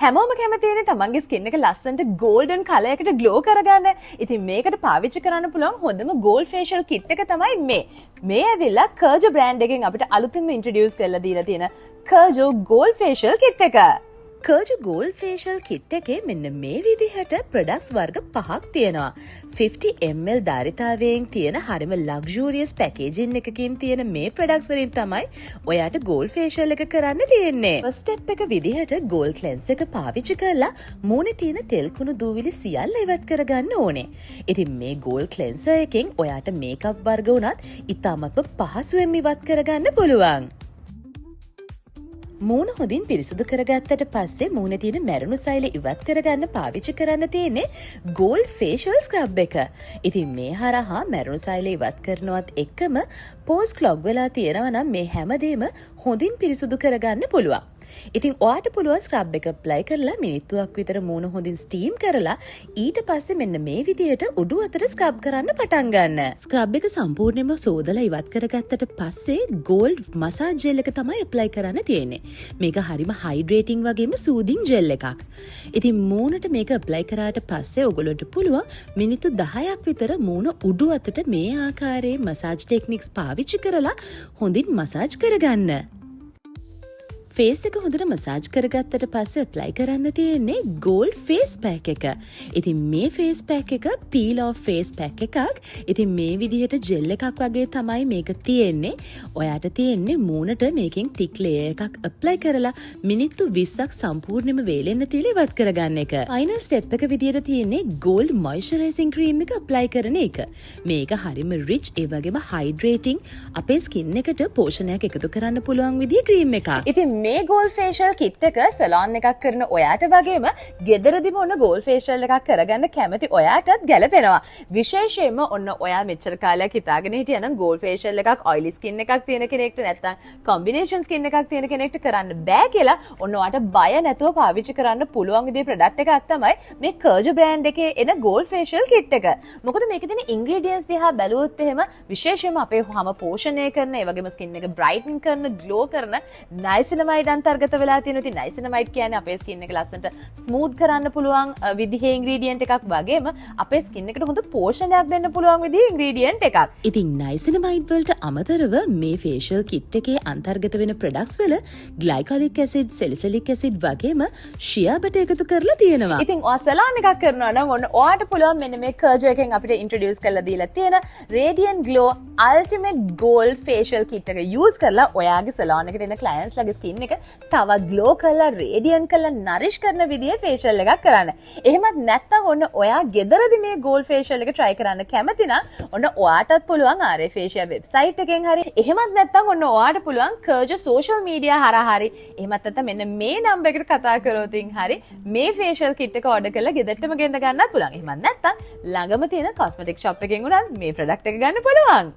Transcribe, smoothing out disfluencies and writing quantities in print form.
හැමෝම කැමතිනේ තමන්ගේ ස්කින් එක ලස්සනට golden color එකට glow කරගන්න. ඉතින් මේකට පාවිච්චි කරන්න පුළුවන් හොඳම gold facial kit එක තමයි මේ. මේ ඇවිල්ලා Kajol brand එකෙන් අපිට අලුතින්ම introduce කරලා දීලා තියෙන Kajol gold facial kit එක. Kajol gold facial kit එකේ මෙන්න මේ විදිහට products වර්ග 5ක් තියෙනවා. 50 ml ධාරිතාවයෙන් තියෙන හරිම luxurious packaging එකකින් තියෙන මේ products වලින් තමයි ඔයාට gold facial එක කරන්න තියෙන්නේ. First step එක විදිහට gold cleanse එක පාවිච්චි කරලා මූණේ තියෙන තෙල් කුණු දූවිලි සියල්ල ඉවත් කරගන්න ඕනේ. ඉතින් මේ gold cleanser එකෙන් ඔයාට makeup වර්ග උනත් ඉතාමත්ම පහසුවෙන් ඉවත් කරගන්න පුළුවන්. මූණ හොඳින් පිරිසුදු කරගත්තට පස්සේ මූණේ තියෙන මැරුණු සෛල ඉවත් කරගන්න පාවිච්චි කරන්න තියෙන්නේ gold facial scrub එක. ඉතින් මේ හරහා මැරුණු සෛල ඉවත් කරනවත් එක්කම pores clog වෙලා තියෙනවා නම් මේ හැමදේම හොඳින් පිරිසුදු කරගන්න පුළුවන්. ඉතින් ඔයාට පුළුවන් ස්ක්‍රබ් එක ඇප්ලයි කරලා මිනිත්තුවක් විතර මූණ හොඳින් ස්ටීම් කරලා ඊට පස්සේ මෙන්න මේ විදිහට උඩු අතට ස්ක්‍රබ් කරන්න පටන් ගන්න. ස්ක්‍රබ් එක සම්පූර්ණයෙන්ම සෝදලා ඉවත් කරගත්තට පස්සේ gold massage gel එක තමයි ඇප්ලයි කරන්න තියෙන්නේ. මේක හරිම hydrating වගේම soothing gel එකක්. ඉතින් මූණට මේක ඇප්ලයි කරාට පස්සේ ඔයගොල්ලන්ට පුළුවන් මිනිත්තු 10ක් විතර මූණ උඩු අතට මේ ආකාරයේ massage techniques පාවිච්චි කරලා හොඳින් massage කරගන්න. ෆේස් එක හොඳට මසාජ් කරගත්තට පස්සේ ඇප්ලයි කරන්න තියෙන්නේ gold face pack එක. ඉතින් මේ face pack එක peel off face pack එකක්. ඉතින් මේ විදිහට ජෙල් එකක් වගේ තමයි මේක තියෙන්නේ. ඔයාට තියෙන්නේ මූණට මේකෙන් thick layer එකක් ඇප්ලයි කරලා මිනිත්තු 20ක් සම්පූර්ණයෙන්ම වේලෙන්න තියලා ඉවත් කරගන්න එක. final step එක විදිහට තියෙන්නේ gold moisturizing cream එක ඇප්ලයි කරන එක. මේක හරිම rich ඒ වගේම hydrating අපේ skin එකට පෝෂණයක් එකතු කරන්න පුළුවන් විදිහේ cream එකක්. ඉතින් මේ gold facial kit එක සලෝන් එකක් කරන ඔයාට වගේම ගෙදරදිම ඔන්න gold facial එකක් කරගන්න කැමති ඔයාටත් ගැලපෙනවා. විශේෂයෙන්ම ඔන්න ඔයා මෙච්චර කාලයක් හිතාගෙන හිටියනම් gold facial එකක් oily skin එකක් තියෙන කෙනෙක්ට නැත්නම් combination skin එකක් තියෙන කෙනෙක්ට කරන්න බෑ කියලා ඔන්න ඔයාට බය නැතුව පාවිච්චි කරන්න පුළුවන් විදිහේ product එකක් තමයි මේ Kajol brand එකේ එන gold facial kit එක. මොකද මේකේ තියෙන ingredients දිහා බැලුවොත් එහෙම විශේෂයෙන්ම අපේ හැම පෝෂණය කරන ඒ වගේම skin එක brighten කරන glow කරන niacinamide අන්තර්ගත වෙලා තියෙනවා. ඉතින් niacinamide කියන්නේ අපේ ස්කින් එක ලස්සනට ස්මූත් කරන්න පුළුවන් විදිහේ ඉන්ග්‍රීඩියන්ට් එකක් වගේම අපේ ස්කින් එකට හොඳ පෝෂණයක් දෙන්න පුළුවන් විදිහේ ඉන්ග්‍රීඩියන්ට් එකක්. ඉතින් niacinamide වලට අමතරව මේ facial kit එකේ අන්තර්ගත වෙන products වල glycolic acid, salicylic acid වගේම shea butter එකතු කරලා තියෙනවා. ඉතින් ඔයා සලෝන් එකක් කරනවා නම් ඔන්න ඔයාට පුළුවන් මෙන්න මේ Kajol එකෙන් අපිට introduce කරලා දීලා තියෙන Radiant Glow Ultimate Gold Facial Kit එක use කරලා ඔයාගේ සලෝන් එකට එන clients ලගේ ස්කින් එක තවත් ග්ලෝ කරලා රේඩියන්ට් කරලා නරිෂ් කරන විදිහේ ෆේෂියල් එකක් කරන්න. එහෙමත් නැත්නම් ඔන්න ඔයා ගෙදරදී මේ ගෝල්ඩ් ෆේෂියල් එක try කරන්න කැමති නම් ඔන්න ඔයාටත් පුළුවන් RA Facial website එකෙන් හරි එහෙමත් නැත්නම් ඔන්න ඔයාට පුළුවන් Kajol social media හරහා හරි එහෙමත් නැත්නම් මෙන්න මේ number එකට කතා කරොතින් හරි මේ ෆේෂියල් kit එක order කරලා ගෙදරටම ගෙන්න ගන්නත් පුළුවන්. එහෙමත් නැත්නම් ළඟම තියෙන cosmetic shop එකෙන් උනත් මේ product එක ගන්න පුළුවන්.